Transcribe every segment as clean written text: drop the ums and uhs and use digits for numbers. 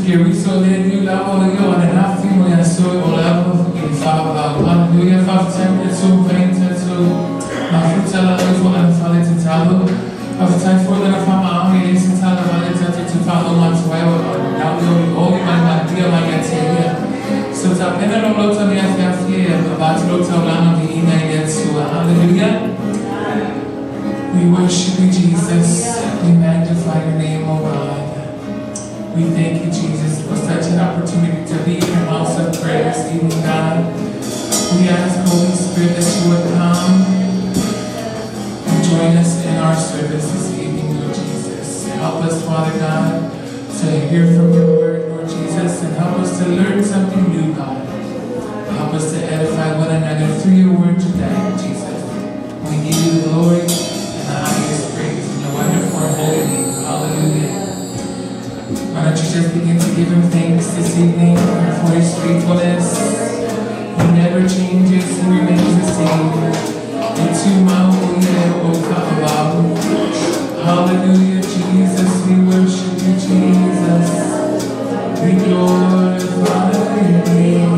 que riso de Dieu lavo yo and enough thing we are so all love in Father hallelujah Father time is so faint so ma futala is what I'm falling to tell Father time for the family is to tell about it to follow once well now you all my dear my here so ta pena lo lo to mia fia about lo to lano di ina yesu hallelujah. We worship you, Jesus. We magnify your name, oh God. We thank you, Jesus, for such an opportunity to be in your house of prayer this evening, God. We ask, Holy Spirit, that you would come and join us in our service this evening, Lord Jesus. Help us, Father God, to hear from your word, Lord Jesus, and help us to learn something new, God. Help us to edify one another through your word today, Jesus. We give you the glory and the highest praise in your wonderful and holy name. Hallelujah. Why don't you just begin to give him thanks this evening for his faithfulness. He never changes, he remains the same. Hallelujah, Jesus, we worship you, Jesus. We glorify your name.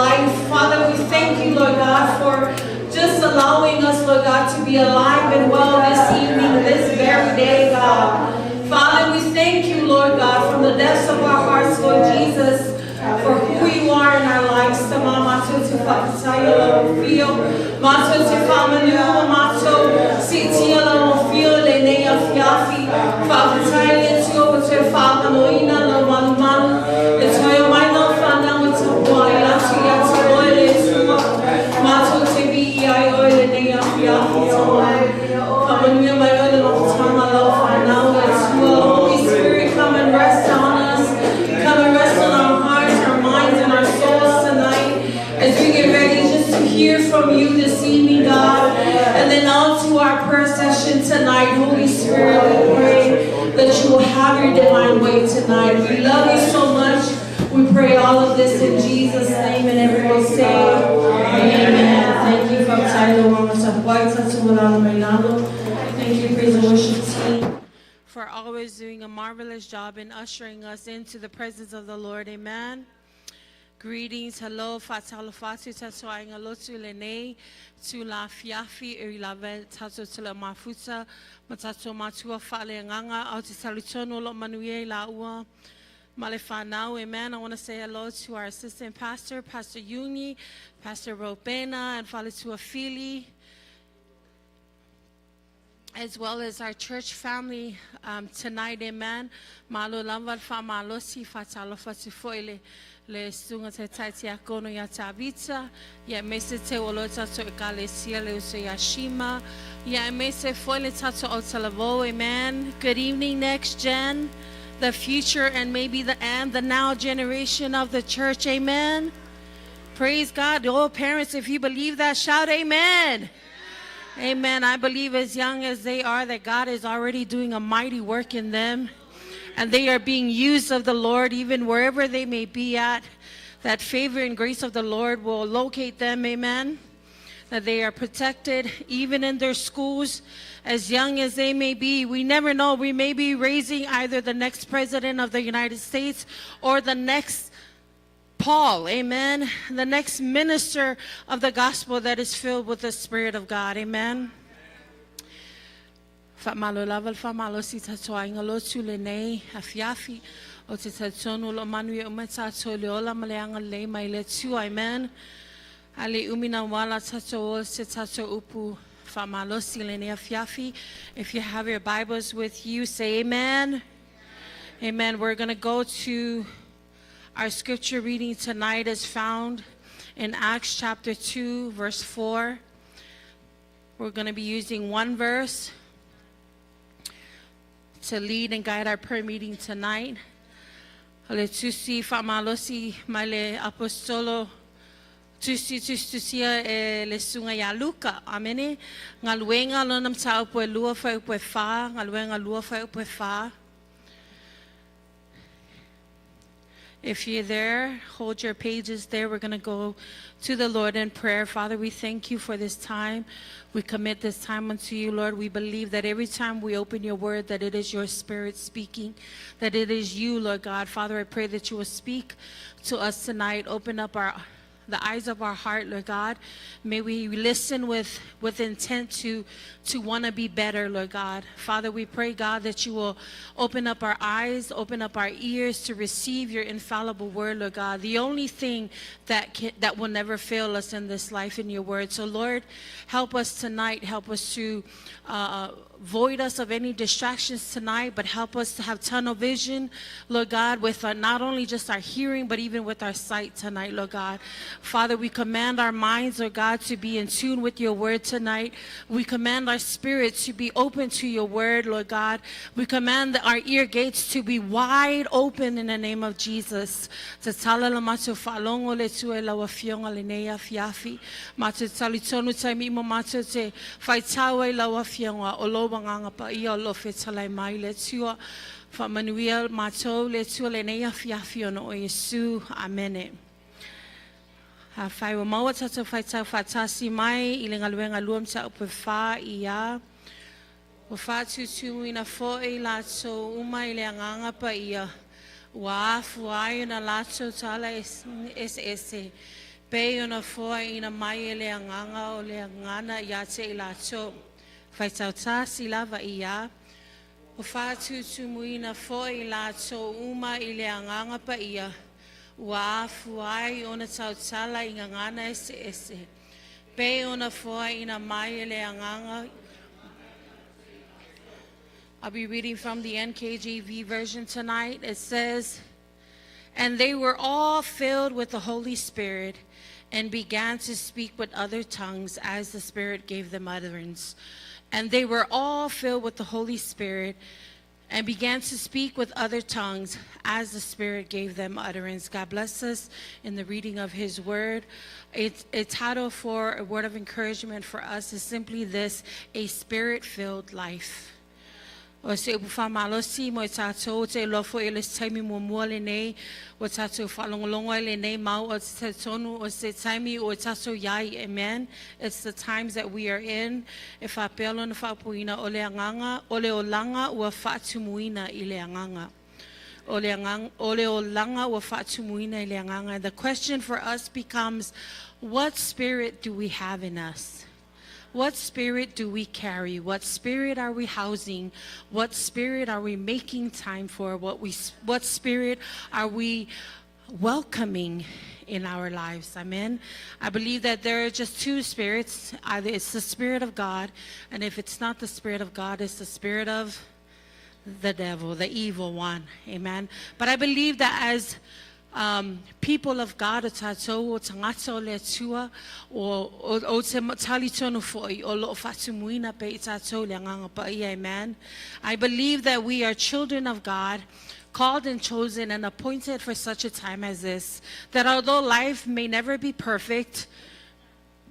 life. Father, we thank you, Lord God, for just allowing us, Lord God, to be alive and well this evening, this very day, God. Father, we thank you, Lord God, from the depths of our hearts, Lord Jesus, for who you are in our lives. Holy Spirit, come and rest on us. Come and rest on our hearts, our minds, and our souls tonight as we get ready just to hear from you this evening, God. And then on to our prayer session tonight. Holy Spirit, we pray that you will have your divine way tonight. We love you so much. We pray all of this in Jesus' name, and everyone say amen. Thank you for Thank you, praise and worship team, for always doing a marvelous job in ushering us into the presence of the Lord. Amen. Greetings, hello, fatalofatu tatoa ingalotu lene tu la fiafi irilavel tato tula mafuta matato matua fale nganga au tisalitono lo manuye la ua malefanao. Amen. I want to say hello to our assistant pastor, Pastor Yuni, Pastor Robena, and Fale Tuafili, as well as our church family tonight. Amen. Malo lamval fa malosi fatalo fatifoile le sunga te taiti akono ya tabita ya mese te wolota to ekalesia le uso yashima ya mese foile tato otalavo. Amen. Good evening, next gen, the future and maybe the now generation of the church. Amen. Praise God. All parents, if you believe that, shout amen. Amen. I believe as young as they are that God is already doing a mighty work in them, and they are being used of the Lord even wherever they may be at. That favor and grace of the Lord will locate them. Amen. That they are protected even in their schools, as young as they may be. We never know. We may be raising either the next president of the United States or the next Paul, amen, the next minister of the gospel that is filled with the Spirit of God. Amen. Amen. If you have your Bibles with you, say amen. Amen. We're going to go to our scripture reading tonight is found in Acts chapter 2, verse 4. We're going to be using one verse to lead and guide our prayer meeting tonight. Ale tusi famalosi male apostolo tusi le sunga ya Luka. Amene. Ngalwenga lo nam tao po lua fa po fa, ngalwenga lua fa po fa. If you're there, hold your pages there. We're going to go to the Lord in prayer. Father, we thank you for this time. We commit this time unto you, Lord. We believe that every time we open your word, that it is your Spirit speaking, that it is you, Lord God. Father, I pray that you will speak to us tonight. Open up the eyes of our heart, Lord God. May we listen with intent to want to be better, Lord God. Father, we pray, God, that you will open up our eyes, open up our ears to receive your infallible word, Lord God. The only thing that will never fail us in this life in your word. So, Lord, help us tonight. Help us to void us of any distractions tonight, but help us to have tunnel vision, Lord God, with not only just our hearing, but even with our sight tonight, Lord God. Father, we command our minds, Lord God, to be in tune with your word tonight. We command our spirits to be open to your word, Lord God. We command our ear gates to be wide open in the name of Jesus. Wanganga pa ia lo fetalai mai le tua fa manuel matou le tua le nei afiafi ono o Yesu. Amen. Ha fai wa maua tata fai tau fatasi mai i le ngaluenga luam sa upe fa ia wa fa tutu ina fo e lato uma i le anganga pa ia wa afu ai na lato tala ese Pe ona foa ina mai le anganga o le ngana ia te ila so. Fai tauta si lava ia. O whātu tumuina foa ila so uma i le anganga pa ia. Ua afu ai ona tautala i ngana ese ese. Pe ona foa ina mai le anganga. I'll be reading from the NKJV version tonight. It says, "And they were all filled with the Holy Spirit and began to speak with other tongues as the Spirit gave them utterance." And they were all filled with the Holy Spirit and began to speak with other tongues as the Spirit gave them utterance. God bless us in the reading of His Word. A title for a word of encouragement for us is simply this: a Spirit-filled life. O se upufa malosi mo tatou te lofo ele taimi mo le nei o tatou falongolongo ele nei mau o te tonu o se taimi o tatou yai. Amen. It's the times that we are in. E fa pelo na fa puina o le anganga o le olanga ua fa tumuina I le anganga. O le olanga ua fa tumuina I le anganga. The question for us becomes, what spirit do we have in us? What spirit do we carry? What spirit are we housing? What spirit are we making time for? What spirit are we welcoming in our lives? Amen. I believe that there are just two spirits. Either it's the Spirit of God, and if it's not the Spirit of God, it's the spirit of the devil, the evil one. Amen. But I believe that as people of God, o tātou o tangata o le tua, o te tali tonu foi, o lo fatumuina pe I tātou le nganga pa ia, amen. I believe that we are children of God, called and chosen and appointed for such a time as this, that although life may never be perfect,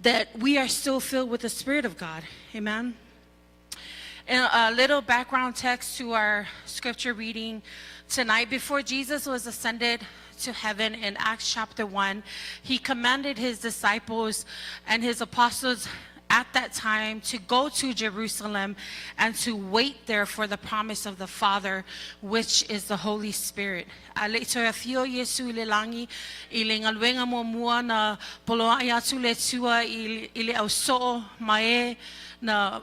that we are still filled with the Spirit of God, amen. And a little background text to our scripture reading tonight. Before Jesus was ascended to heaven in Acts chapter 1, He commanded His disciples and His apostles at that time to go to Jerusalem and to wait there for the promise of the Father, which is the Holy Spirit. Aleito afio Yesu le langi ile ngalwenga mo mua na poloa atu le tua ile au so mae na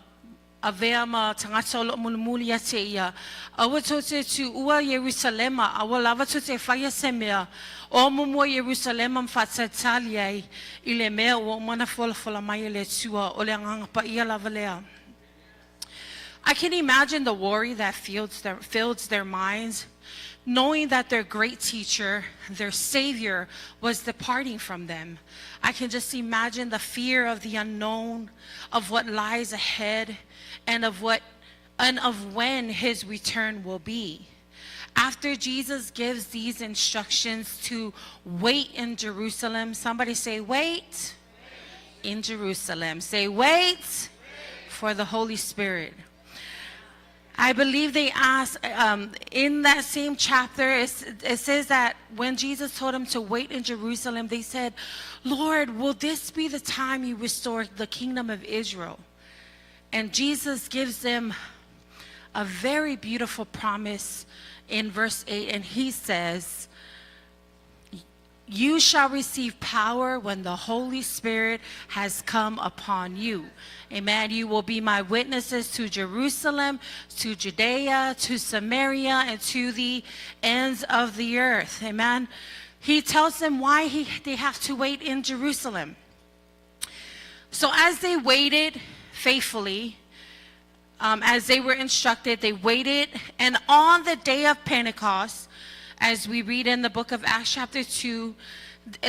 avea ma tangata o lo mulumuli ate ia. Awa tote tu ua Yerusalema, awa lava tote whaia semea, o mumua Yerusalema mfata taliai, ile mea o mana fola mai le tua, o le anganga pa ia lava lea. I can imagine the worry that fills their minds, knowing that their great teacher, their Savior, was departing from them. I can just imagine the fear of the unknown, of what lies ahead, and of when His return will be. After Jesus gives these instructions to wait in Jerusalem, somebody say, wait in Jerusalem. Say, wait for the Holy Spirit. I believe they asked, in that same chapter, it says that when Jesus told them to wait in Jerusalem, they said, Lord, will this be the time You restore the kingdom of Israel? And Jesus gives them a very beautiful promise in verse 8, and He says, you shall receive power when the Holy Spirit has come upon you. Amen. You will be my witnesses to Jerusalem, to Judea, to Samaria, and to the ends of the earth. Amen. He tells them why they have to wait in Jerusalem. So as they waited faithfully, as they were instructed, they waited, and on the day of Pentecost, as we read in the book of Acts chapter 2,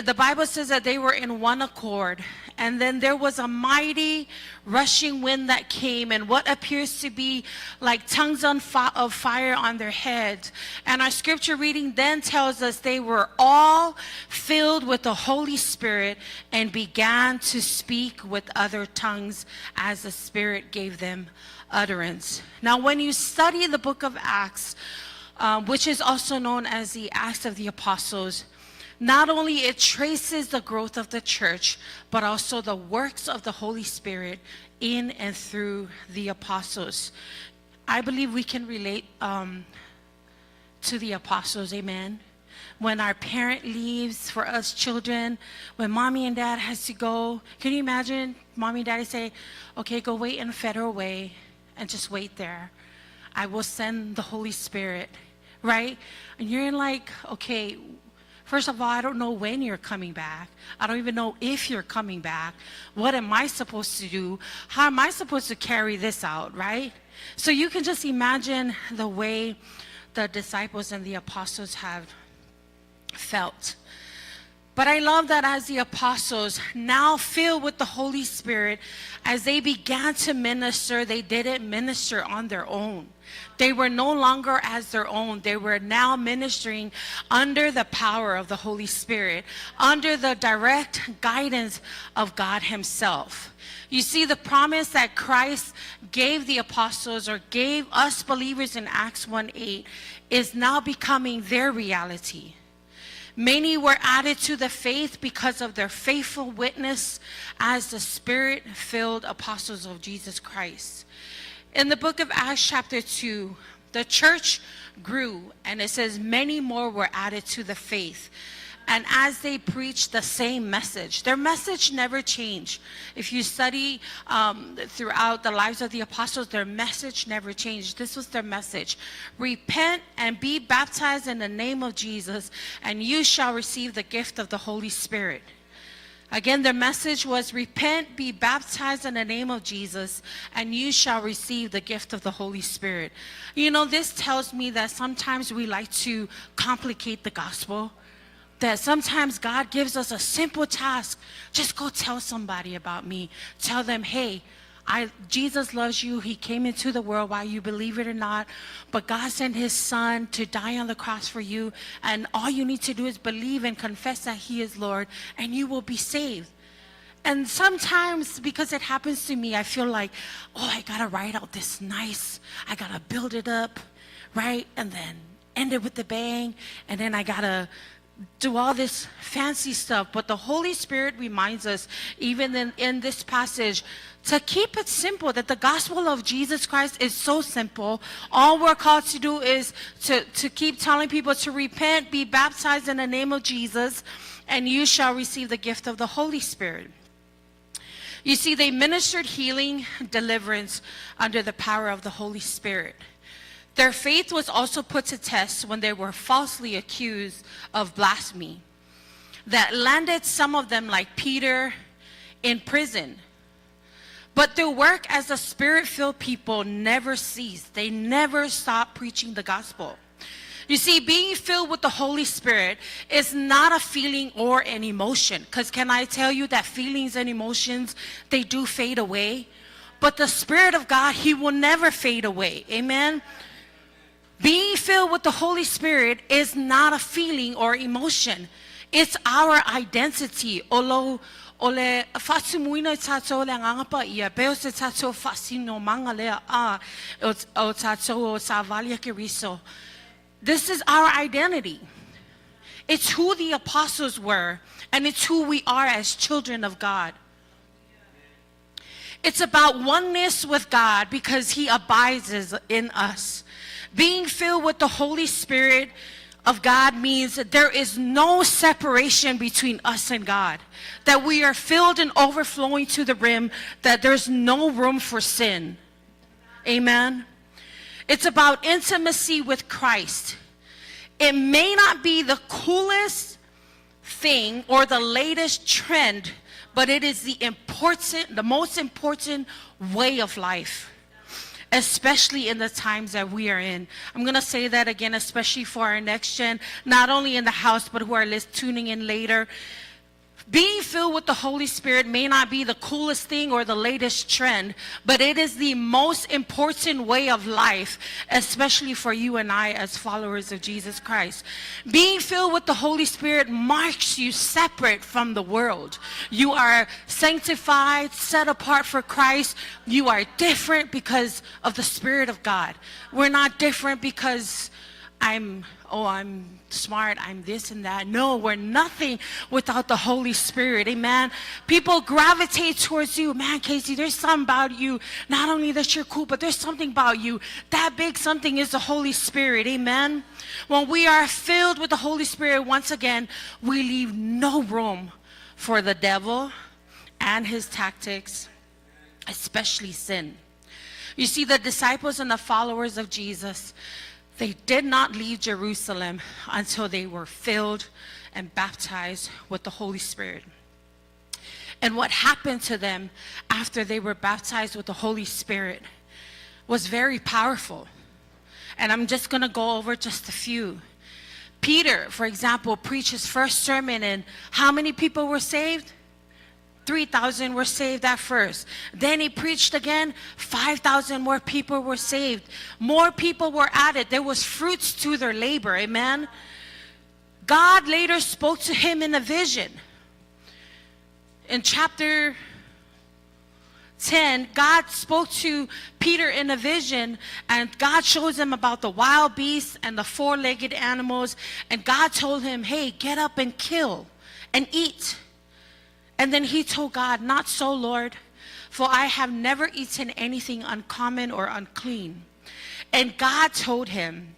the Bible says that they were in one accord, and then there was a mighty rushing wind that came, and what appears to be like tongues of fire on their heads. And our scripture reading then tells us they were all filled with the Holy Spirit and began to speak with other tongues as the Spirit gave them utterance. Now, when you study the book of Acts, which is also known as the Acts of the Apostles, not only it traces the growth of the church, but also the works of the Holy Spirit in and through the apostles. I believe we can relate to the apostles, amen. when our parent leaves for us children, when mommy and dad has to go. Can you imagine mommy and daddy say, okay, go wait in Federal Way and just wait there. I will send the Holy Spirit, right? And you're like, okay, first of all, I don't know when you're coming back. I don't even know if you're coming back. What am I supposed to do? How am I supposed to carry this out, right? So you can just imagine the way the disciples and the apostles have felt. But I love that as the apostles, now filled with the Holy Spirit, as they began to minister, they didn't minister on their own. They were no longer as their own. They were now ministering under the power of the Holy Spirit, under the direct guidance of God Himself. You see, the promise that Christ gave the apostles or gave us believers in Acts 1:8 is now becoming their reality. Many were added to the faith because of their faithful witness as the Spirit-filled apostles of Jesus Christ. In the book of Acts chapter 2, the church grew, and it says many more were added to the faith. And as they preached the same message, their message never changed. If you study throughout the lives of the apostles, their message never changed. This was their message. Repent and be baptized in the name of Jesus, and you shall receive the gift of the Holy Spirit. Again, their message was repent, be baptized in the name of Jesus, and you shall receive the gift of the Holy Spirit. You know, this tells me that sometimes we like to complicate the gospel. That sometimes God gives us a simple task. Just go tell somebody about me. Tell them, hey, Jesus loves you. He came into the world, whether you believe it or not. But God sent His Son to die on the cross for you. And all you need to do is believe and confess that He is Lord, and you will be saved. And sometimes, because it happens to me, I feel like, oh, I got to write out this nice. I got to build it up, right? And then end it with a bang. And then I got to do all this fancy stuff. But the Holy Spirit reminds us, even in this passage, to keep it simple, that the gospel of Jesus Christ is so simple. All we're called to do is to keep telling people to repent, be baptized in the name of Jesus, and you shall receive the gift of the Holy Spirit. You see, they ministered healing, deliverance under the power of the Holy Spirit. Their faith was also put to test when they were falsely accused of blasphemy. That landed some of them, like Peter, in prison. But their work as a Spirit-filled people never ceased. They never stopped preaching the gospel. You see, being filled with the Holy Spirit is not a feeling or an emotion. Because can I tell you that feelings and emotions, they do fade away. But the Spirit of God, He will never fade away. Amen? Being filled with the Holy Spirit is not a feeling or emotion. It's our identity. Ole fasumuina tato le ngapa ia beose tato fasino mangale o tato savalia kiriso. This is our identity. It's who the apostles were, and it's who we are as children of God. It's about oneness with God because He abides in us. Being filled with the Holy Spirit of God means that there is no separation between us and God. That we are filled and overflowing to the brim, that there's no room for sin. Amen. It's about intimacy with Christ. It may not be the coolest thing or the latest trend, but it is the most important way of life. Especially in the times that we are in. I'm going to say that again, especially for our next gen, not only in the house, but who are tuning in later. Being filled with the Holy Spirit may not be the coolest thing or the latest trend, but it is the most important way of life, especially for you and I as followers of Jesus Christ. Being filled with the Holy Spirit marks you separate from the world. You are sanctified, set apart for Christ. You are different because of the Spirit of God. We're not different because I'm smart, I'm this and that. No, we're nothing without the Holy Spirit. Amen. People gravitate towards you. Man, Casey, there's something about you. Not only that you're cool, but there's something about you. That big something is the Holy Spirit. Amen. When we are filled with the Holy Spirit, once again, we leave no room for the devil and his tactics, especially sin. You see, the disciples and the followers of Jesus, they did not leave Jerusalem until they were filled and baptized with the Holy Spirit. And what happened to them after they were baptized with the Holy Spirit was very powerful. And I'm just going to go over just a few. Peter, for example, preached his first sermon, and how many people were saved? 3,000 were saved at first. Then he preached again, 5,000 more people were saved. More people were added. There was fruits to their labor. Amen. God later spoke to him in a vision. In chapter 10, God spoke to Peter in a vision, and God shows him about the wild beasts and the four-legged animals, and God told him, hey, get up and kill and eat. And then he told God, not so, Lord, for I have never eaten anything uncommon or unclean. And God told him,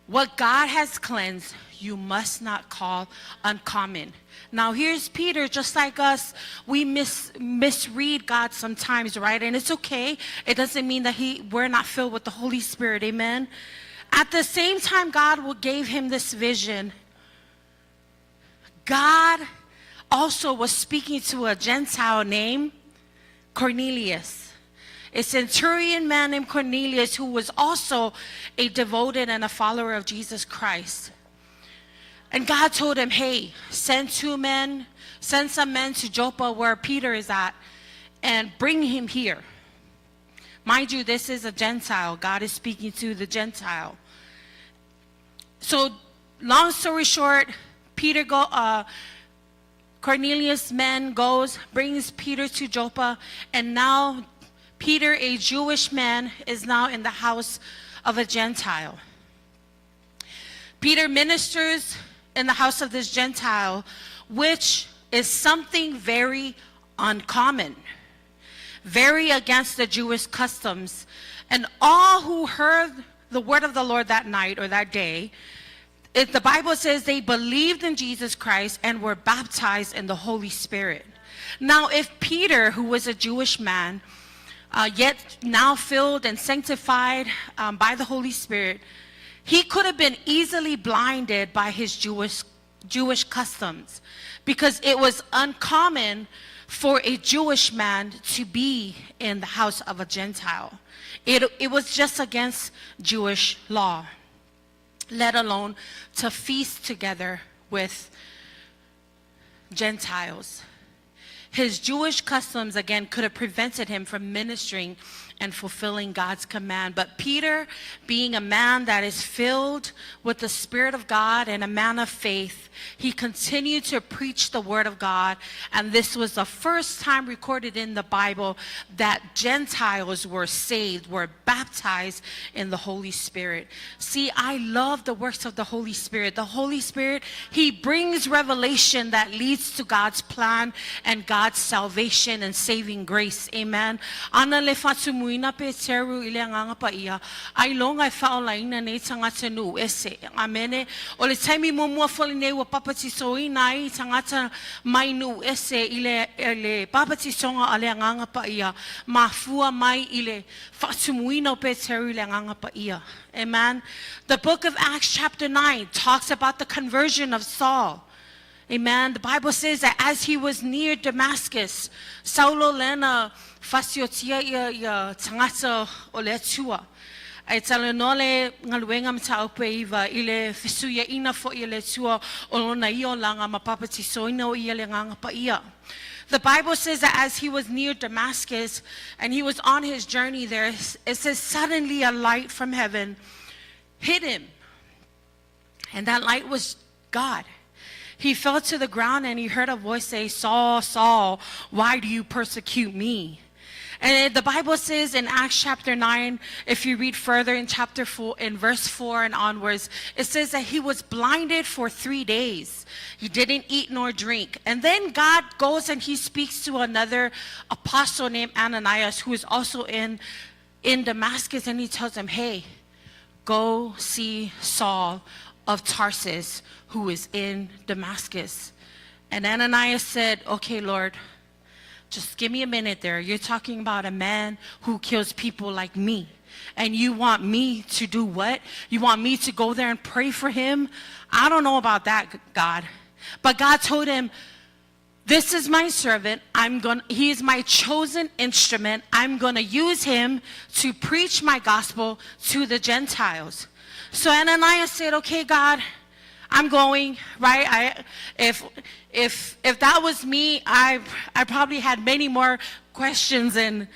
what God has cleansed, you must not call uncommon. Now here's Peter, just like us, we misread God sometimes, right? And it's okay. It doesn't mean that we're not filled with the Holy Spirit, amen? At the same time God gave him this vision, God also was speaking to a Gentile named Cornelius. A centurion man named Cornelius who was also a devoted and a follower of Jesus Christ. And God told him, hey, send some men to Joppa where Peter is at and bring him here. Mind you, this is a Gentile. God is speaking to the Gentile. So long story short, Cornelius' man goes, brings Peter to Joppa, and now Peter, a Jewish man, is now in the house of a Gentile. Peter ministers in the house of this Gentile, which is something very uncommon, very against the Jewish customs. And all who heard the word of the Lord that night or that day, the Bible says they believed in Jesus Christ and were baptized in the Holy Spirit. Now, if Peter, who was a Jewish man, yet now filled and sanctified by the Holy Spirit, he could have been easily blinded by his Jewish customs, because it was uncommon for a Jewish man to be in the house of a Gentile. It was just against Jewish law, let alone to feast together with Gentiles. His Jewish customs, again, could have prevented him from ministering and fulfilling God's command. But Peter, being a man that is filled with the Spirit of God and a man of faith, he continued to preach the word of God. And this was the first time recorded in the Bible that Gentiles were saved, were baptized in the Holy Spirit. See, I love the works of the Holy Spirit. The Holy Spirit, he brings revelation that leads to God's plan and God's salvation and saving grace. Amen. Muina pe teru ile nganga pa ia ai longa fa olaina nei tangata nu ese amene o le taimi mo mo foli nei wa papati soina ai tangata mai nu ese ile le papati songa ale nganga pa ia mafua mai ile fatumuina pe teru ile nganga pa ia. Amen. The book of Acts chapter 9 talks about the conversion of Saul. Amen. The Bible says that as he was near Damascus, Saulo lena fasiotia ia tangata o le tua. Ai talenole ngaluenga mta opeiva ile fesuia ina fo ile tua o lona io langa mapapati soina o ile nganga pa ia. The Bible says that as he was near Damascus and he was on his journey there, it says suddenly a light from heaven hit him. And that light was God. He fell to the ground and he heard a voice say, Saul, Saul, why do you persecute me? And the Bible says in Acts chapter 9, if you read further in chapter 4, in verse 4 and onwards, it says that he was blinded for 3 days. He didn't eat nor drink. And then God goes and he speaks to another apostle named Ananias, who is also in Damascus, and he tells him, hey, go see Saul of Tarsus, who is in Damascus. And Ananias said, okay, Lord, just give me a minute there. You're talking about a man who kills people like me. And you want me to do what? You want me to go there and pray for him? I don't know about that, God. But God told him, this is my servant. He is my chosen instrument. I'm going to use him to preach my gospel to the Gentiles. So Ananias said, okay, God, I'm going, right? If that was me, I probably had many more questions and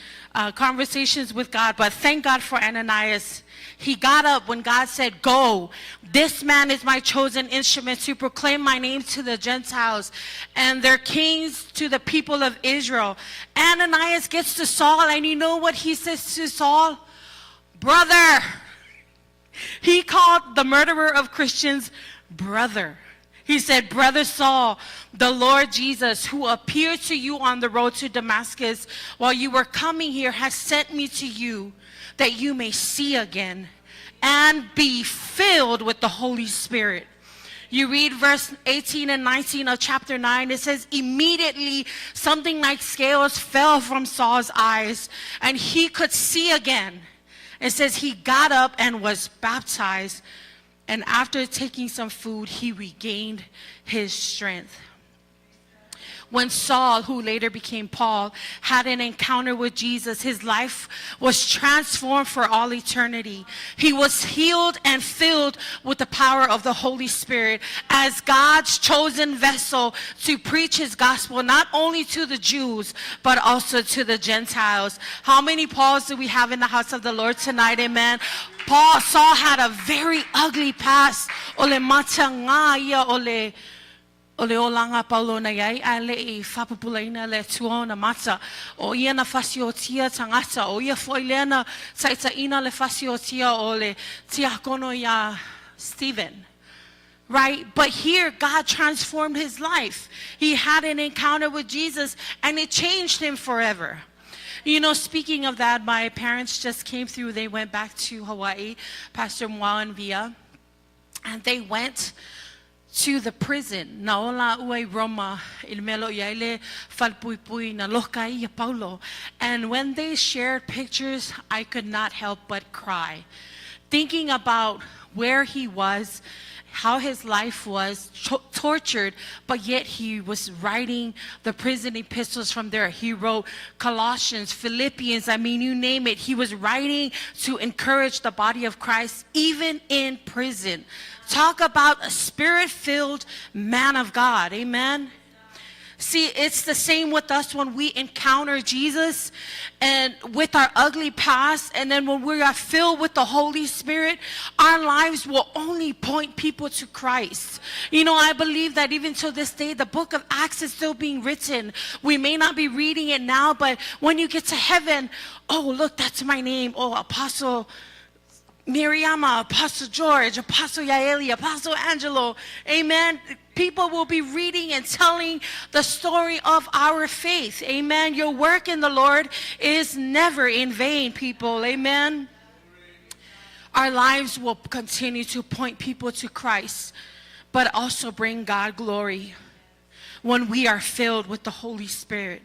conversations with God. But thank God for Ananias. He got up when God said, go. This man is my chosen instrument to proclaim my name to the Gentiles and their kings to the people of Israel. Ananias gets to Saul, and you know what he says to Saul? Brother. He called the murderer of Christians brother. He said, Brother Saul, the Lord Jesus, who appeared to you on the road to Damascus while you were coming here, has sent me to you that you may see again and be filled with the Holy Spirit. You read verse 18 and 19 of chapter 9. It says, immediately something like scales fell from Saul's eyes and he could see again. It says he got up and was baptized. And after taking some food, he regained his strength. When Saul, who later became Paul, had an encounter with Jesus, his life was transformed for all eternity. He was healed and filled with the power of the Holy Spirit as God's chosen vessel to preach his gospel, not only to the Jews, but also to the Gentiles. How many Pauls do we have in the house of the Lord tonight? Amen. Saul had a very ugly past. Ole matanga ole ole olanga Paulo na yai ale I whapapulaina le tuona mata. O ia na whasiotia tangata. O ia foilena taitaina le whasiotia o le tiakono ya Stephen. Right? But here, God transformed his life. He had an encounter with Jesus, and it changed him forever. You know, speaking of that, my parents just came through. They went back to Hawaii, Pastor Moa and Via, and they went to the prison. Naola ue Roma ilmelo yaile falpuipui na lokai ya Paulo. And when they shared pictures, I could not help but cry, thinking about where he was, how his life was tortured, but yet he was writing the prison epistles from there. He wrote Colossians, Philippians, I mean, you name it. He was writing to encourage the body of Christ, even in prison. Talk about a spirit-filled man of God. Amen. See, it's the same with us when we encounter Jesus and with our ugly past, and then when we are filled with the Holy Spirit, our lives will only point people to Christ. You know, I believe that even to this day, the book of Acts is still being written. We may not be reading it now, but when you get to heaven, oh, look, that's my name. Oh, Apostle Miriama, Apostle George, Apostle Yaeli, Apostle Angelo. Amen. People will be reading and telling the story of our faith. Amen. Your work in the Lord is never in vain, people. Amen. Our lives will continue to point people to Christ, but also bring God glory when we are filled with the Holy Spirit.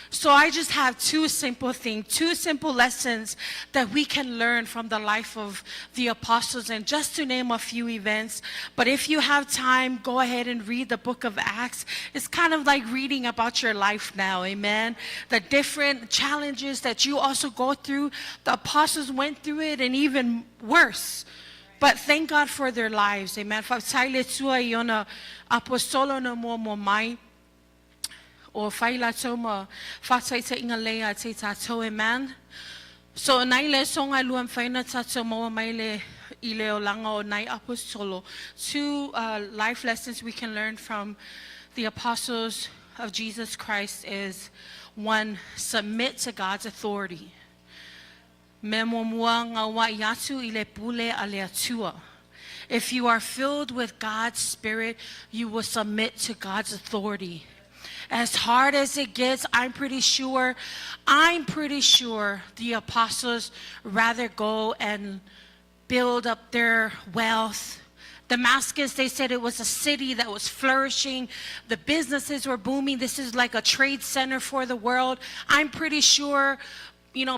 So I just have two simple things, two simple lessons that we can learn from the life of the apostles, and just to name a few events. But if you have time, go ahead and read the book of Acts. It's kind of like reading about your life now, amen? The different challenges that you also go through, the apostles went through it, and even worse. But thank God for their lives, amen. O faila toma fatai te inga lea te tato, amen. So nai le songa luam faina tato moa maile ile o langa o nai apostolo. Two life lessons we can learn from the apostles of Jesus Christ is, One, submit to God's authority. If you are filled with God's Spirit, you will submit to God's authority. As hard as it gets, I'm pretty sure the apostles rather go and build up their wealth. Damascus, they said it was a city that was flourishing. The businesses were booming. This is like a trade center for the world. I'm pretty sure,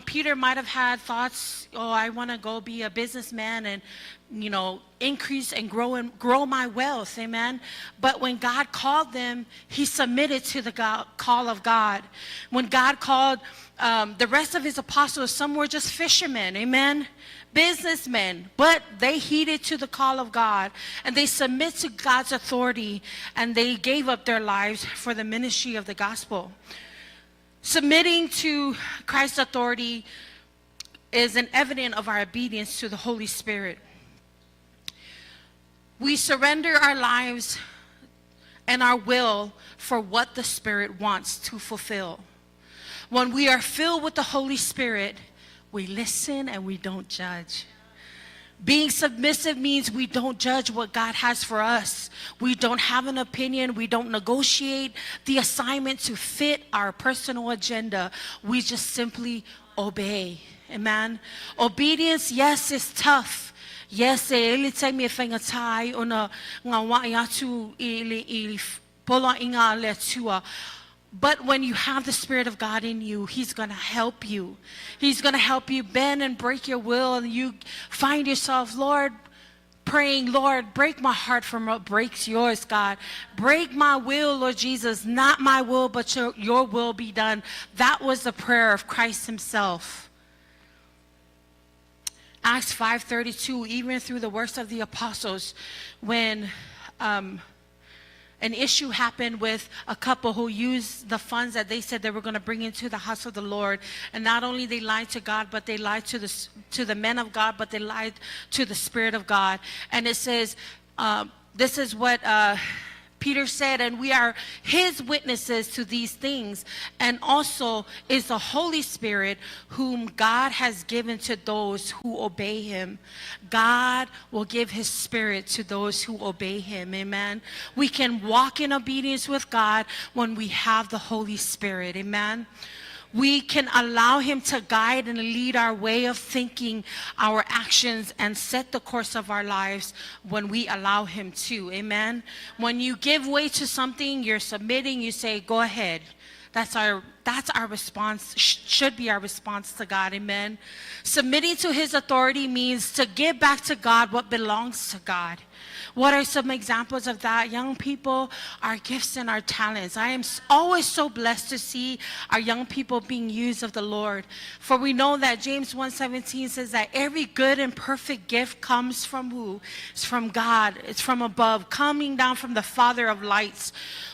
Peter might have had thoughts, I want to go be a businessman and, increase and grow my wealth. Amen. But when God called them, he submitted to the call of God. When God called the rest of his apostles, some were just fishermen. Amen. Businessmen, but they heeded to the call of God, and they submit to God's authority, and they gave up their lives for the ministry of the gospel. Submitting to Christ's authority is an evidence of our obedience to the Holy Spirit. We surrender our lives and our will for what the Spirit wants to fulfill. When we are filled with the Holy Spirit, we listen and we don't judge. Being submissive means we don't judge what God has for us. We don't have an opinion. We don't negotiate the assignment to fit our personal agenda. We just simply obey. Amen. Obedience, yes, is tough. Yes, ele take me whaingatai ona ngā wai atu ili pola inga le tua. But when you have the Spirit of God in you, he's going to help you. He's going to help you bend and break your will. And you find yourself, Lord, praying, Lord, break my heart from what breaks yours, God. Break my will, Lord Jesus. Not my will, but your will be done. That was the prayer of Christ himself. Acts 5:32, even through the worst of the apostles, when an issue happened with a couple who used the funds that they said they were going to bring into the house of the Lord. And not only they lied to God, but they lied to the men of God, but they lied to the Spirit of God. And it says, this is what Peter said, and we are his witnesses to these things, and also is the Holy Spirit whom God has given to those who obey him. God will give his Spirit to those who obey him. Amen. We can walk in obedience with God when we have the Holy Spirit. Amen. We can allow him to guide and lead our way of thinking, our actions, and set the course of our lives when we allow him to. Amen. When you give way to something, you're submitting, you say, go ahead. That's our response, should be our response to God. Amen. Submitting to his authority means to give back to God what belongs to God. What are some examples of that? Young people, our gifts and our talents. I am always so blessed to see our young people being used of the Lord. For we know that James 1:17 says that every good and perfect gift comes from who? It's from God. It's from above, coming down from the Father of lights,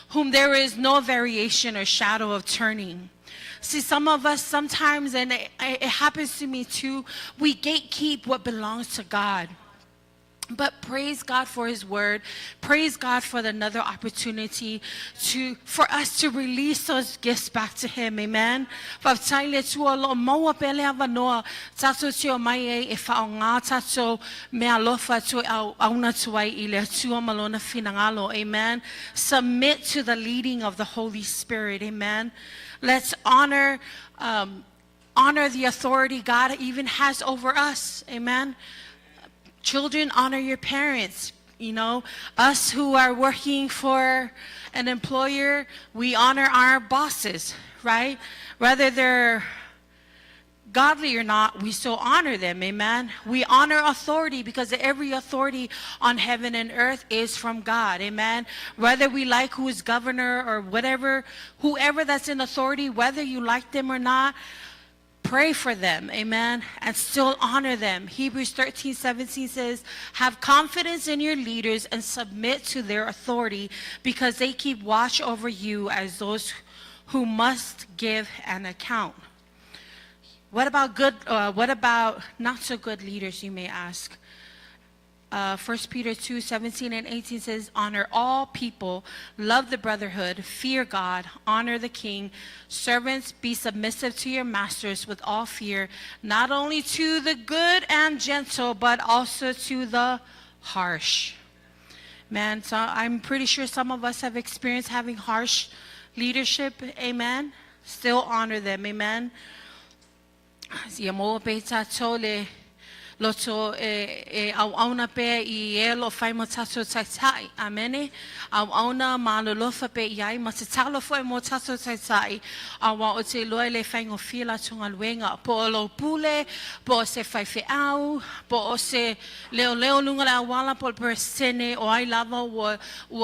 whom there is no variation or shadow of turning. See, some of us sometimes, and it happens to me too, we gatekeep what belongs to God. But praise God for his word. Praise God for another opportunity for us to release those gifts back to him. Amen. Amen. Submit to the leading of the Holy Spirit. Amen. Let's honor the authority God even has over us. Amen. Children, honor your parents. You know, us who are working for an employer, we honor our bosses, right? Whether they're godly or not, we still honor them. Amen. We honor authority because every authority on heaven and earth is from God. Amen. Whether we like who is governor or whatever, whoever that's in authority, whether you like them or not, pray for them, amen, and still honor them. Hebrews 13:17 says, have confidence in your leaders and submit to their authority because they keep watch over you as those who must give an account. What about not so good leaders, you may ask? 1 Peter 2:17 and 18 says, honor all people, love the brotherhood, fear God, honor the king. Servants, be submissive to your masters with all fear, not only to the good and gentle, but also to the harsh. Man, so I'm pretty sure some of us have experienced having harsh leadership. Amen. Still honor them. Amen. Loto au auna pe I elo fai mo tato taitai. Amene. Au auna ma lolofa pe iai ma te talo foi mo tato taitai. Awa o te loe le fai ngofila tunga luenga. Po o lo pule, po o se fai fe au, po o se leo lunga la wala po per sene o ai lava ua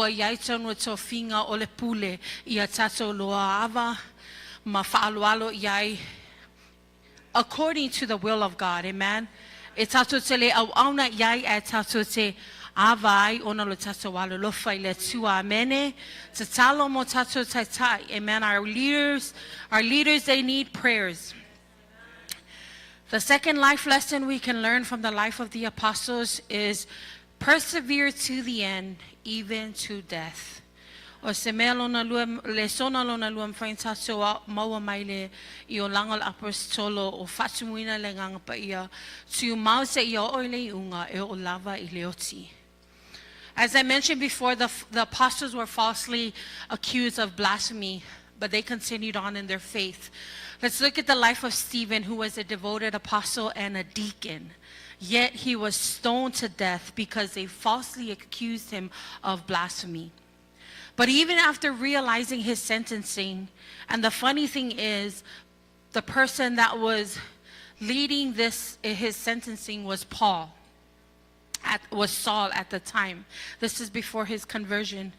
iai tonu to finga o le pule. Ia tato loa ava ma faalualo iai according to the will of God. Amen. E tato te le au auna iai e tato te awai ona lo tato walo lo fai le tua. Amene. Te talo mo tato tai. Amen. Our leaders, they need prayers. The second life lesson we can learn from the life of the apostles is persevere to the end, even to death. O se mea lona lua, le sona lona lua mwhainta soa maua mai le I o langal apostolo o whatumuina le nganga pa ia tu mau se ia o le unga e o lava I le oti. As I mentioned before, the apostles were falsely accused of blasphemy, but they continued on in their faith. Let's look at the life of Stephen, who was a devoted apostle and a deacon. Yet he was stoned to death because they falsely accused him of blasphemy. But even after realizing his sentencing, and the funny thing is, the person that was leading his sentencing was Saul at the time. This is before his conversion.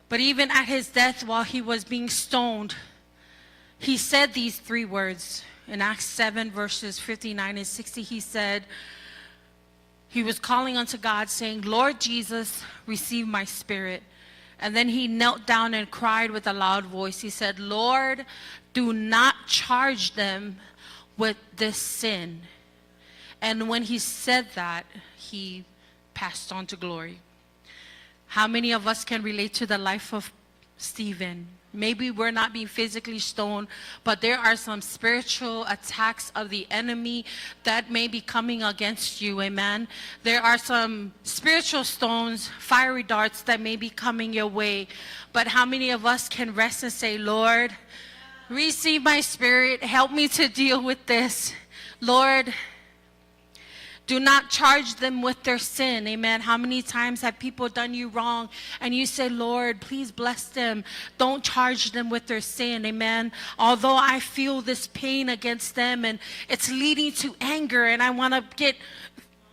But even at his death, while he was being stoned, he said these 3 words. In Acts 7, verses 59 and 60, he said, he was calling unto God, saying, Lord Jesus, receive my spirit. And then he knelt down and cried with a loud voice. He said, Lord, do not charge them with this sin. And when he said that, he passed on to glory. How many of us can relate to the life of Stephen? Maybe we're not being physically stoned, but there are some spiritual attacks of the enemy that may be coming against you, amen? There are some spiritual stones, fiery darts that may be coming your way. But how many of us can rest and say, Lord, receive my spirit, help me to deal with this. Lord, do not charge them with their sin. Amen. How many times have people done you wrong and you say, Lord, please bless them. Don't charge them with their sin. Amen. Although I feel this pain against them and it's leading to anger and I want to get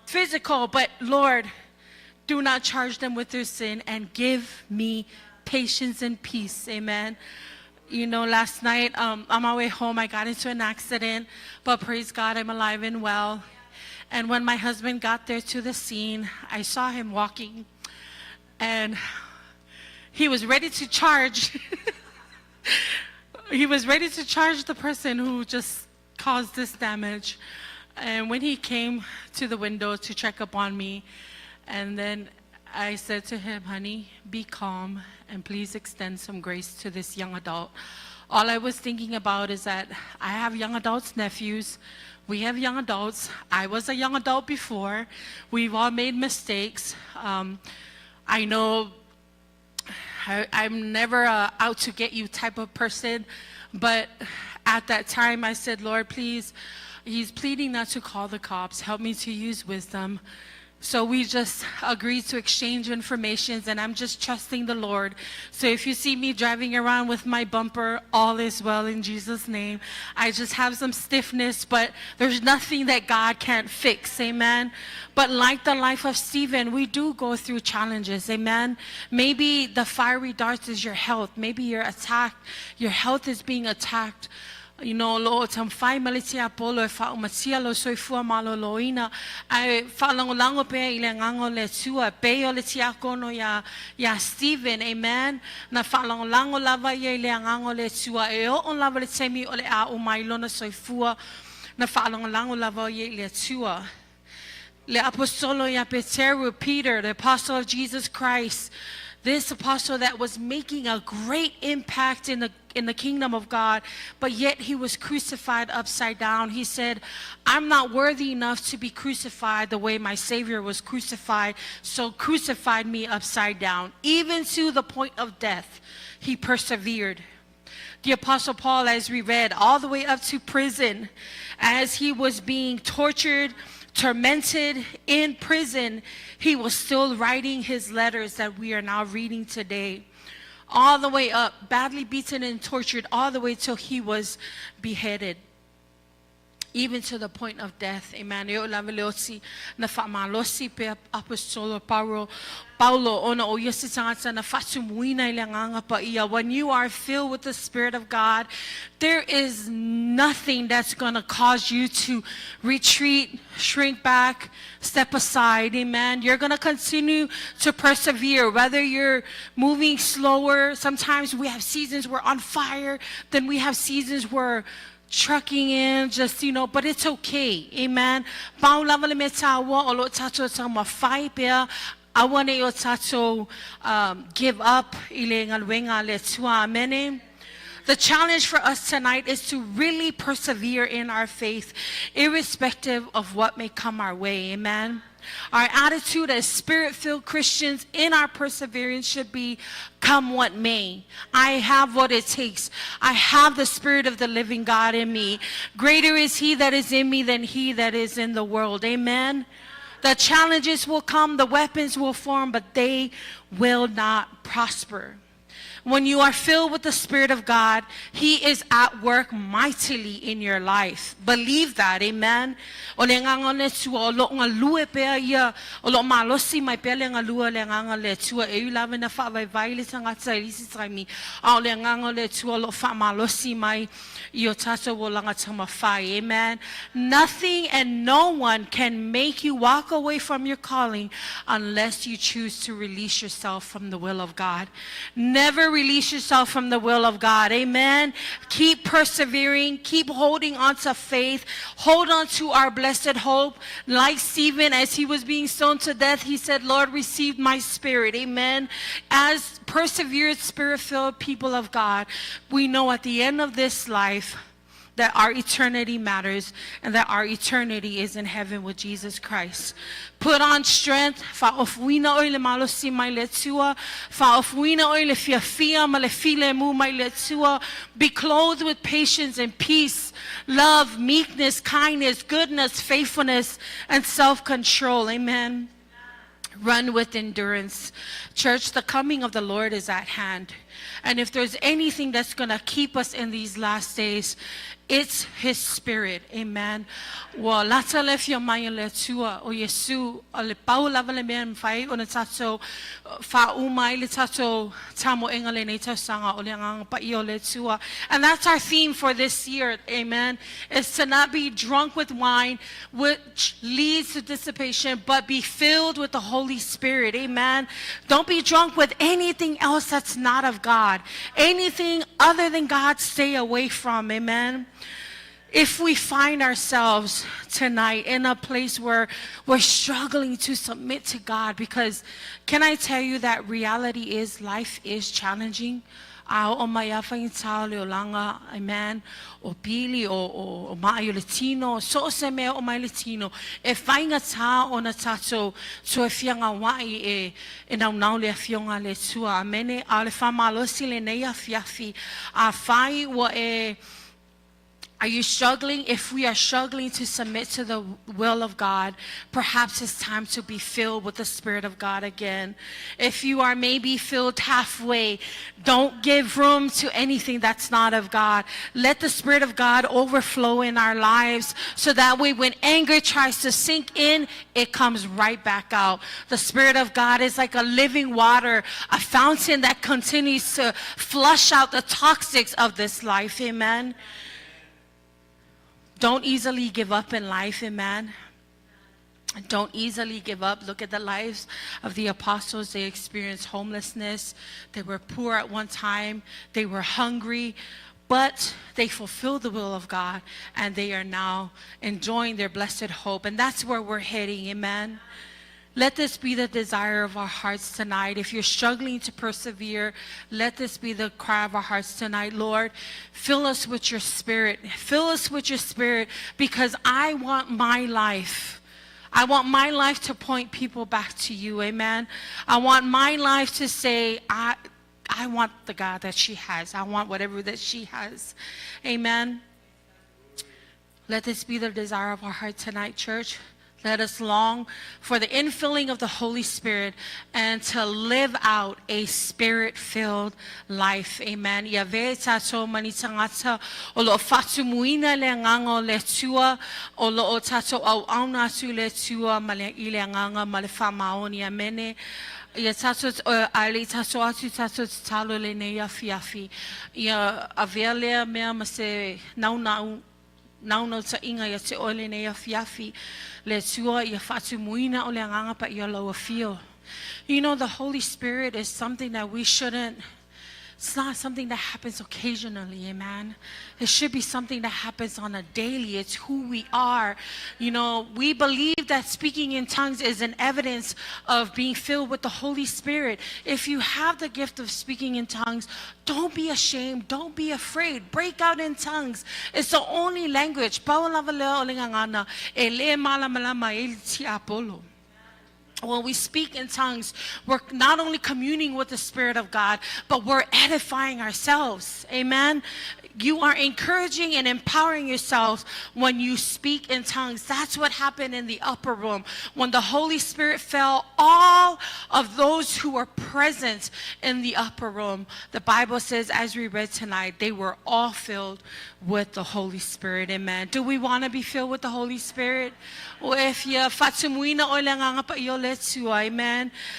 physical, but Lord, do not charge them with their sin and give me patience and peace. Amen. You know, last night on my way home, I got into an accident, but praise God, I'm alive and well. And when my husband got there to the scene, I saw him walking and he was ready to charge. He was ready to charge the person who just caused this damage. And when he came to the window to check up on me, and then I said to him, honey, be calm and please extend some grace to this young adult. All I was thinking about is that I have young adults, nephews. We have young adults. I was a young adult before. We've all made mistakes. I know I'm never out to get you type of person, but at that time I said, Lord, please, he's pleading not to call the cops. Help me to use wisdom. So we just agreed to exchange information, and I'm just trusting the Lord. So if you see me driving around with my bumper, all is well in Jesus' name. I just have some stiffness, but there's nothing that God can't fix, amen? But like the life of Stephen, we do go through challenges, amen? Maybe the fiery darts is your health. Maybe you're attacked. Your health is being attacked. You know, lo tam fai malitia polo e fa umatia lo soifua malo loina ai fa lango pe ile ngango le tua pe o le tia kono ya Stephen, amen. Na fa lango lava ye ile ngango le tua e o on lava le temi o le a o mai lona soifua na fa lango lava ye ile tua. Le apostolo ya Peteru, Peter, the apostle of Jesus Christ, this apostle that was making a great impact in the kingdom of God, but yet he was crucified upside down. He said, I'm not worthy enough to be crucified the way my Savior was crucified, so crucified me upside down. Even to the point of death, he persevered. The Apostle Paul, as we read, all the way up to prison, as he was being tortured, tormented in prison, he was still writing his letters that we are now reading today. All the way up, badly beaten and tortured, all the way till he was beheaded, even to the point of death. Amen. Na famalosi pe apostolo Paulo ona o yesitanga na fasumuina ilanganga pa iya. When you are filled with the Spirit of God, there is nothing that's going to cause you to retreat, shrink back, step aside. Amen. You're going to continue to persevere, whether you're moving slower. Sometimes we have seasons we're on fire, then we have seasons where trucking in, just, but it's okay. Amen. I want to give up. Amen. The challenge for us tonight is to really persevere in our faith, irrespective of what may come our way. Amen. Our attitude as Spirit-filled Christians in our perseverance should be, come what may. I have what it takes. I have the Spirit of the living God in me. Greater is He that is in me than he that is in the world. Amen. The challenges will come, the weapons will form, but they will not prosper. When you are filled with the Spirit of God, He is at work mightily in your life. Believe that, amen. Amen. Nothing and no one can make you walk away from your calling unless you choose to release yourself from the will of God. Never release yourself from the will of God. Amen. Keep persevering. Keep holding on to faith. Hold on to our blessed hope. Like Stephen, as he was being stoned to death, he said, Lord, receive my spirit. Amen. As persevered, Spirit-filled people of God, we know at the end of this life that our eternity matters and that our eternity is in heaven with Jesus Christ. Put on strength. Be clothed with patience and peace, love, meekness, kindness, goodness, faithfulness, and self-control. Amen. Run with endurance. Church, the coming of the Lord is at hand. And if there's anything that's going to keep us in these last days, it's His Spirit. Amen. Wa lata le fia mai le tua o Yesu le pau lava le men fai o na tato fa umai le tato tamo engale ne sanga o le ngang pa io le tua. And that's our theme for this year. Amen. Is to not be drunk with wine, which leads to dissipation, but be filled with the Holy Spirit. Amen. Don't be drunk with anything else that's not of God. Anything other than God, stay away from. Amen. If we find ourselves tonight in a place where we're struggling to submit to God, because can I tell you that reality is life is challenging. Amen. O pili o maayo Latino, so se me o mai Latino. E fainga ta o na tato so e fianga wai e nau le fionga le tua. Amene ale famalosi le neia fiafi. A fai wa e. Are you struggling? If we are struggling to submit to the will of God, perhaps it's time to be filled with the Spirit of God again. If you are maybe filled halfway, don't give room to anything that's not of God. Let the Spirit of God overflow in our lives so that way when anger tries to sink in, it comes right back out. The Spirit of God is like a living water, a fountain that continues to flush out the toxics of this life. Amen. Don't easily give up in life, amen. Don't easily give up. Look at the lives of the apostles. They experienced homelessness. They were poor at one time. They were hungry. but they fulfill the will of God, and they are now enjoying their blessed hope. And that's where we're heading, amen. Let this be the desire of our hearts tonight. If you're struggling to persevere, let this be the cry of our hearts tonight. Lord, fill us with your Spirit. Fill us with your Spirit, because I want my life. I want my life to point people back to you, amen. I want my life to say, I want the God that she has. I want whatever that she has, amen. Let this be the desire of our heart tonight, church. Let us long for the infilling of the Holy Spirit and to live out a Spirit-filled life. Amen. Yahweh tato manitangata olo fatumuina le ngango le tua olo tato au auna su le tua male ile nganga male famaoni amene. Ya tato ali tato atu tato talo le ne ya fiafi. Ya avele mea mase nauno ta inga ya te ole ne ya fiafi le tua ya fatu muina ole nganga pa ia loa fio. You know, the Holy Spirit is something that we shouldn't, it's not something that happens occasionally, amen. It should be something that happens on a daily. It's who we are. You know, we believe that speaking in tongues is an evidence of being filled with the Holy Spirit. If you have the gift of speaking in tongues, don't be ashamed. Don't be afraid. Break out in tongues. It's the only language. When we speak in tongues, we're not only communing with the Spirit of God, but we're edifying ourselves. Amen. You are encouraging and empowering yourselves when you speak in tongues. That's what happened in the upper room. When the Holy Spirit fell, all of those who were present in the upper room, the Bible says, as we read tonight, they were all filled with the Holy Spirit. Amen. Do we want to be filled with the Holy Spirit? Amen.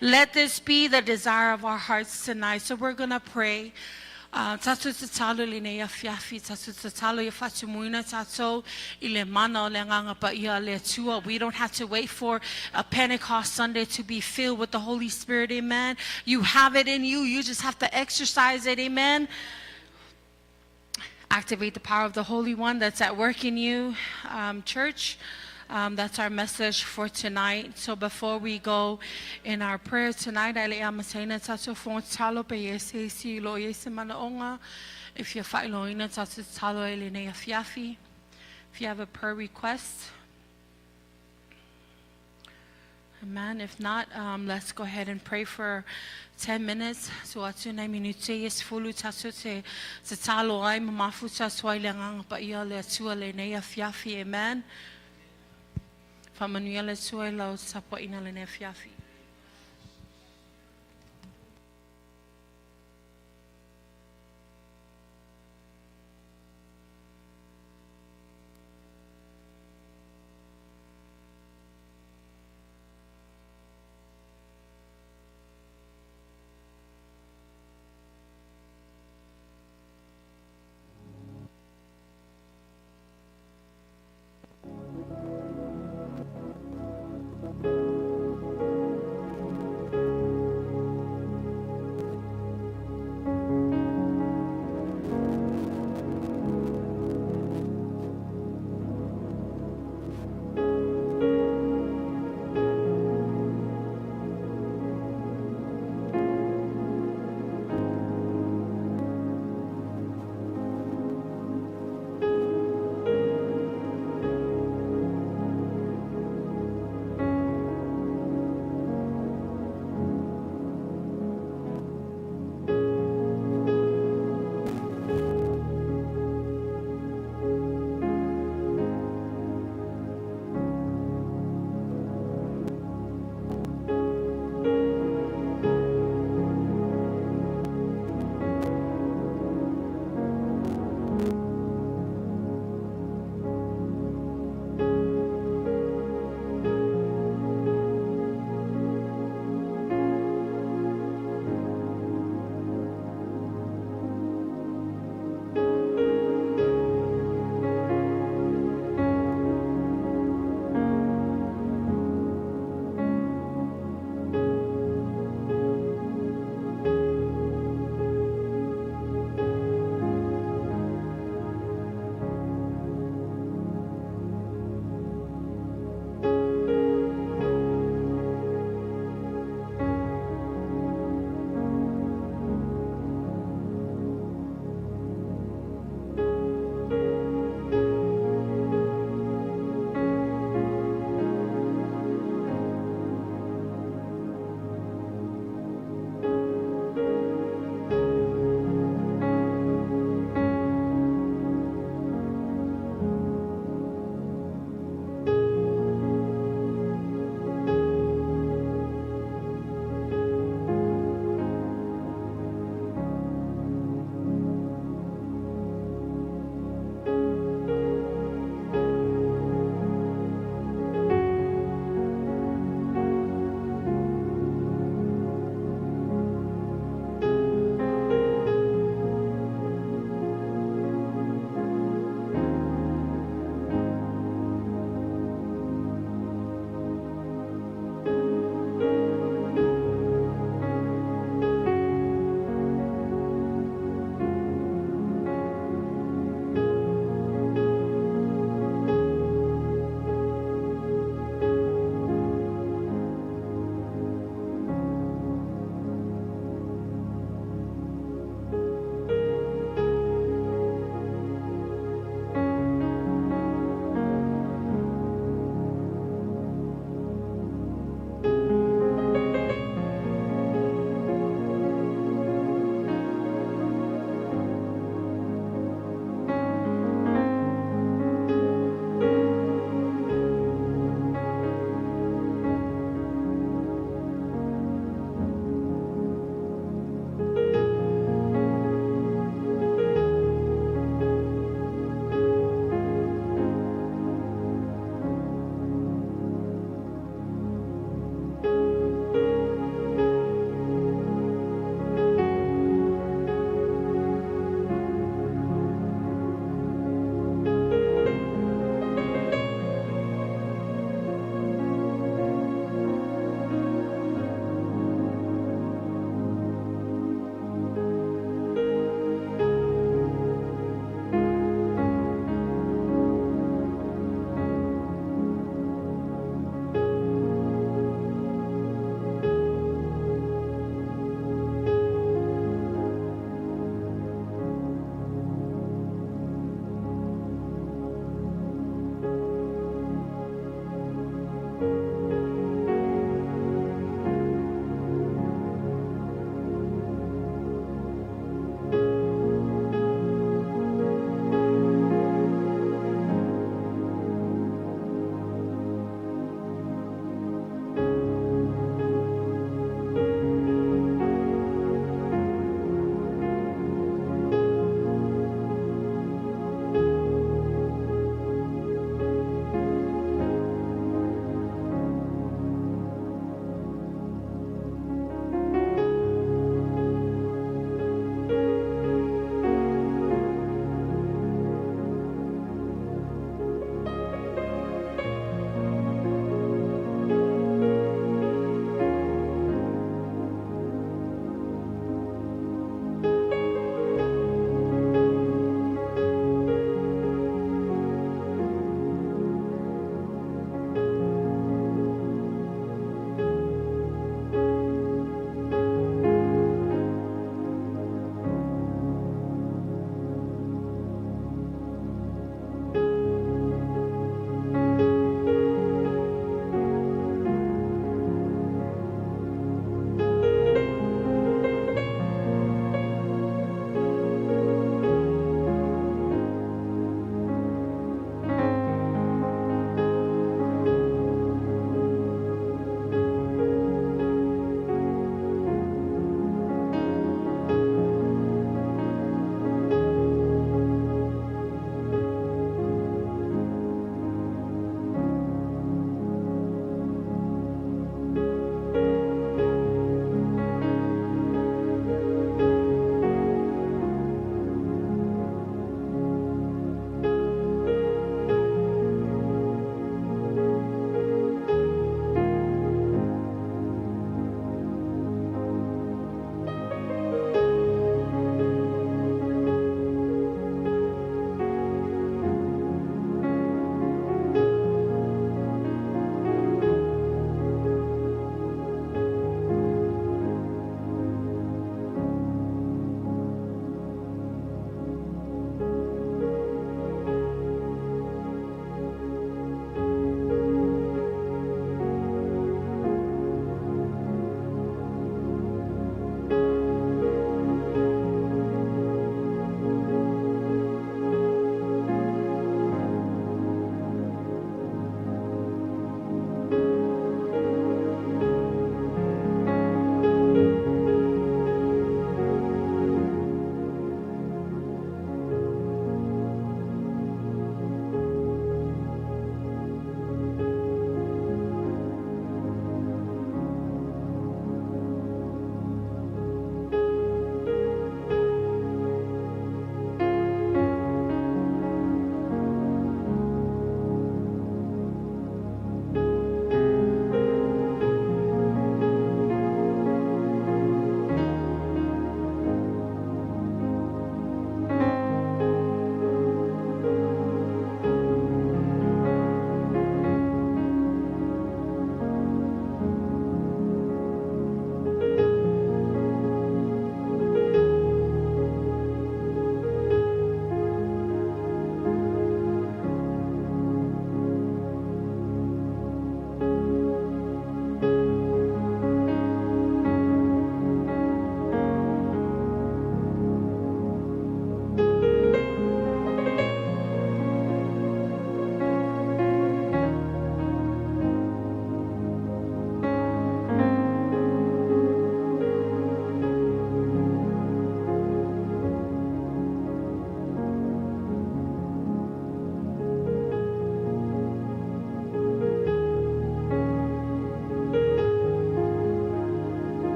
Let this be the desire of our hearts tonight. So we're going to pray. We don't have to wait for a Pentecost Sunday to be filled with the Holy Spirit, amen. You have it in you. You just have to exercise it, amen. Activate the power of the Holy One that's at work in you, church. That's our message for tonight. So before we go in our prayer tonight, if you have a prayer request, amen. If not, let's go ahead and pray for 10 minutes. So atuna minute is fulu tasote se talo ai mafuta swailangang pa ia le tua le nei afiafi, amen. Famanuia le sua lau sapo ina le nei afiafi.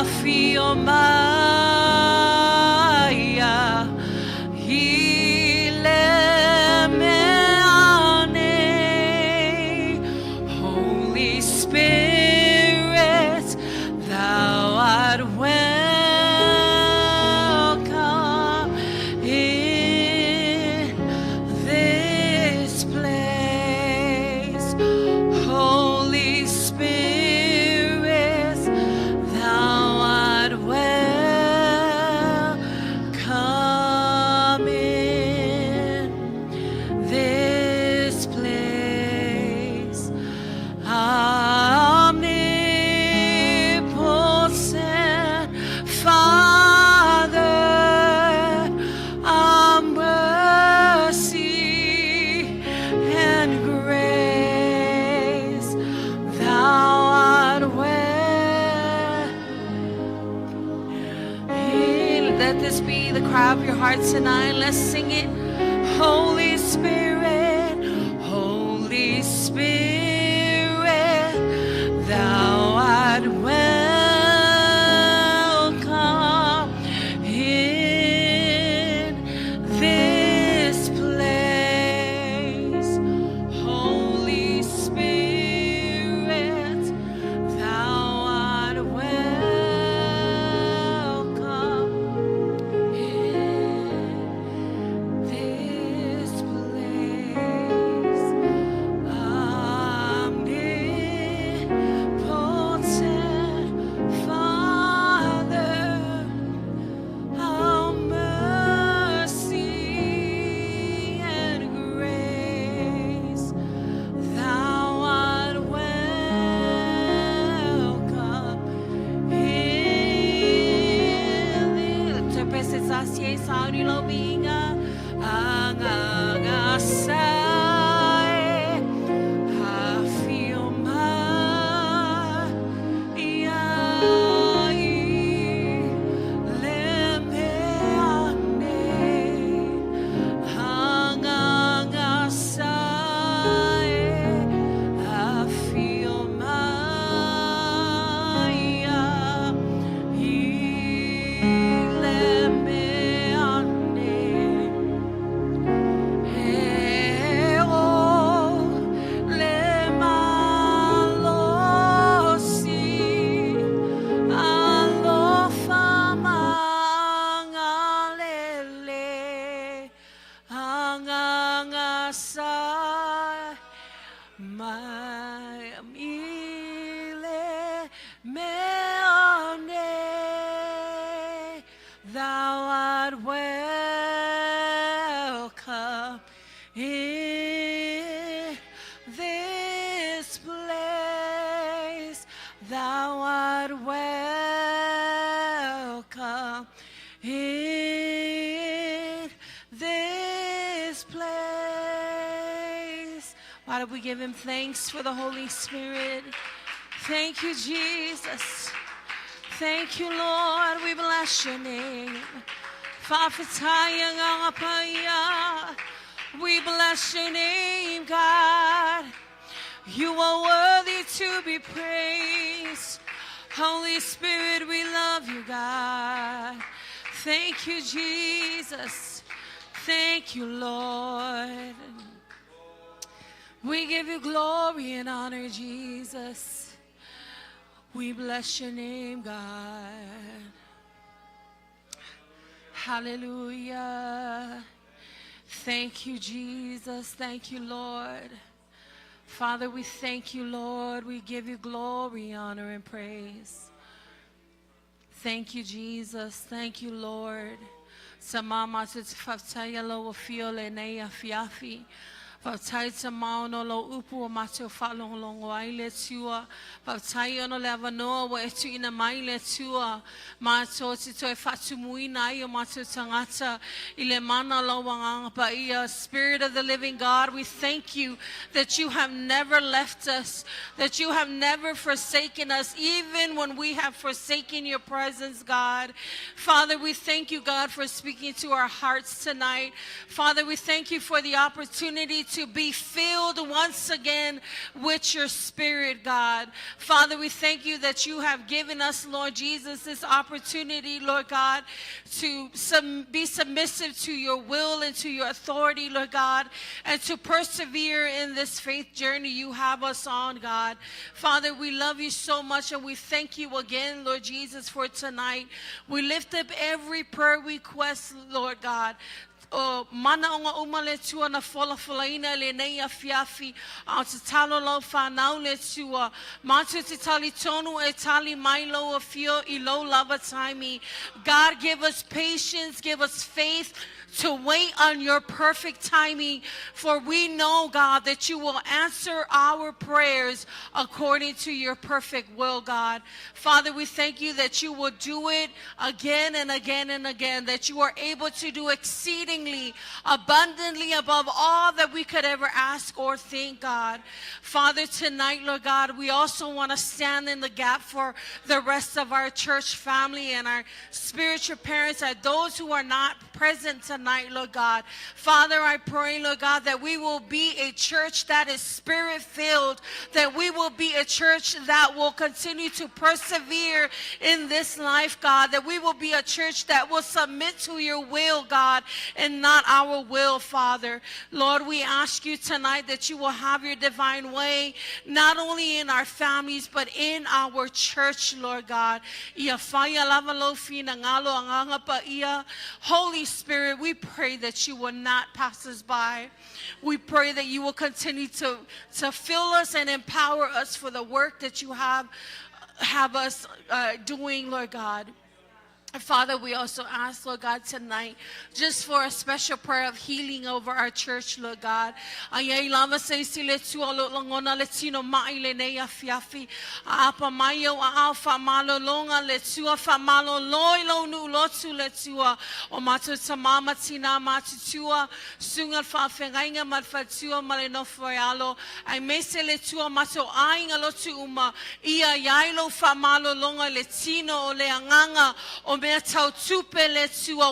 feel Maya. Holy Spirit, thou art welcome in this place. Holy Spirit, thou art welcome in this place. Omnipotent Father, of mercy and grace, thou art well. Let this be the cry of your heart tonight. Let's sing it. Holy Spirit, Holy Spirit, thou art welcome in this place. Holy Spirit, thou art welcome in this place. Omnipotent Father, of mercy and grace, thou art welcome in the presenza si esauri lo vinga angangasai. I feel my thou art welcome in this place. Thou art welcome in this place. Why don't we give him thanks for the Holy Spirit? Thank you, Jesus. Thank you, Lord. We bless your name. We bless your name, God. You are worthy to be praised. Holy Spirit, we love you, God. Thank you, Jesus. Thank you, Lord. We give you glory and honor, Jesus. We bless your name, God. Hallelujah. Thank you, Jesus. Thank you, Lord. Father, we thank you, Lord. We give you glory, honor, and praise. Thank you, Jesus. Thank you, Lord. Samama tutfaftaia lo fiole neia fiafi. Vautai tamau no lo upu o mateo falong longo aile tua. Vautai ono le avanoa wa etu ina maile tua. Mato tito e fatu muina ia mateo tangata. Ile mana lo wanganga pa ia. Spirit of the living God, we thank you that you have never left us. That you have never forsaken us. Even when we have forsaken your presence, God. Father, we thank you, God, for speaking to our hearts tonight. Father, we thank you for the opportunity to be filled once again with your Spirit, God. Father, we thank you that you have given us, Lord Jesus, this opportunity, Lord God, to be submissive to your will and to your authority, Lord God, and to persevere in this faith journey you have us on, God. Father, we love you so much, and we thank you again, Lord Jesus, for tonight. We lift up every prayer request, Lord God. Mana o nga umale tua na fola folaina le nei a fiafi au te talo lau whanau le tua matu te tali tonu e tali mai lo a fio I lo lava taimi. God, give us patience, give us faith to wait on your perfect timing, for we know, God, that you will answer our prayers according to your perfect will, God. Father, we thank you that you will do it again and again and again, that you are able to do exceedingly, abundantly above all that we could ever ask or think, God. Father, tonight, Lord God, we also want to stand in the gap for the rest of our church family and our spiritual parents and those who are not present tonight, Lord God. Father, I pray, Lord God, that we will be a church that is Spirit-filled, that we will be a church that will continue to persevere in this life, God, that we will be a church that will submit to your will, God, and not our will, Father. Lord, we ask you tonight that you will have your divine way, not only in our families, but in our church, Lord God. Holy Spirit, we pray that you will not pass us by. We pray that you will continue to fill us and empower us for the work that you have us doing, Lord God. Father, we also ask, Lord God, tonight, just for a special prayer of healing over our church, Lord God. Ayay lama sa isile tua lo langona le tino maile ne ya fiafi. Apa mayo a alfa malo longa le tua fa malo loi lo nu lotu le tua. O matu tamama tina matu tua. Sunga fa fengainga mat fa tua male no foyalo. Ay mese le tua mato ainga lotu uma. Ia yailo fa malo longa le tino o le anganga. O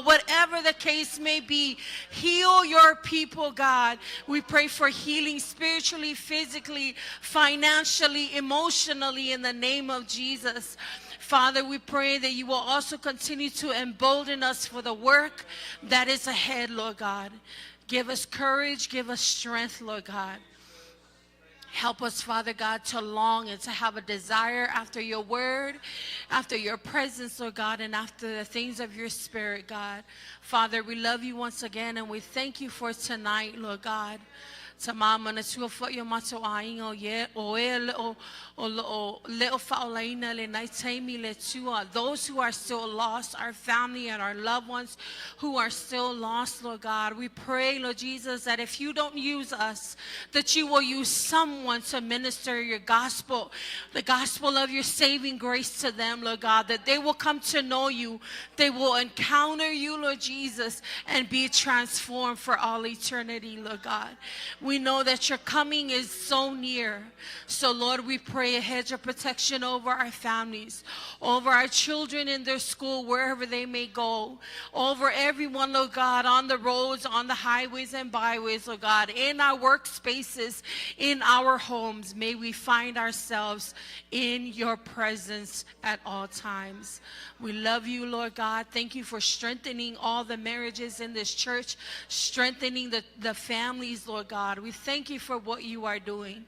whatever the case may be, heal your people, God. We pray for healing spiritually, physically, financially, emotionally in the name of Jesus. Father, we pray that you will also continue to embolden us for the work that is ahead, Lord God. Give us courage, give us strength, Lord God. Help us, Father God, to long and to have a desire after your word, after your presence, Lord God, and after the things of your Spirit, God. Father, we love you once again, and we thank you for tonight, Lord God. Tamama na sua fo yo mato aingo ye o leo faolaina le naitaimi le tua. Those who are still lost, our family and our loved ones who are still lost, Lord God. We pray, Lord Jesus, that if you don't use us, that you will use someone to minister your gospel, the gospel of your saving grace to them, Lord God, that they will come to know you, they will encounter you, Lord Jesus, and be transformed for all eternity, Lord God. We know that your coming is so near. So, Lord, we pray a hedge of protection over our families, over our children in their school, wherever they may go, over everyone, Lord God, on the roads, on the highways and byways, Lord God, in our workspaces, in our homes. May we find ourselves in your presence at all times. We love you, Lord God. Thank you for strengthening all the marriages in this church, strengthening the families, Lord God. We thank you for what you are doing.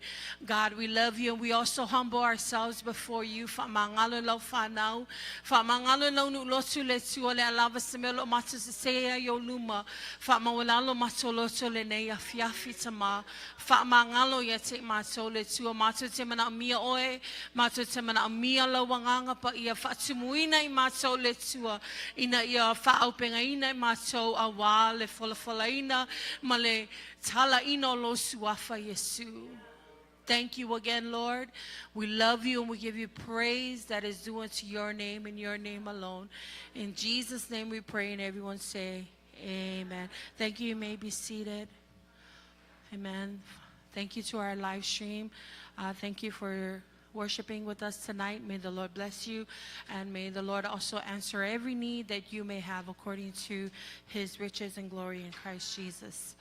God, we love you, and we also humble ourselves before you. Famangalo lo fanau, famangalo lo nu lotu le tuole alava semelo matu seya yo luma, famawalalo matolo tole ne ya fiafi tama, famangalo yete matole tua matu temana mia oe, matu temana mia lo wanganga pa ia fatumuina I mato le tua ina ia faaopenga ina mato awa le folafolaina ma le tala ino lo suafa Yesu. Thank you again, Lord. We love you and we give you praise that is due unto your name and your name alone. In Jesus' name we pray, and everyone say amen. Thank you. You may be seated. Amen. Thank you to our live stream. Thank you for worshiping with us tonight. May the Lord bless you, and may the Lord also answer every need that you may have according to his riches and glory in Christ Jesus.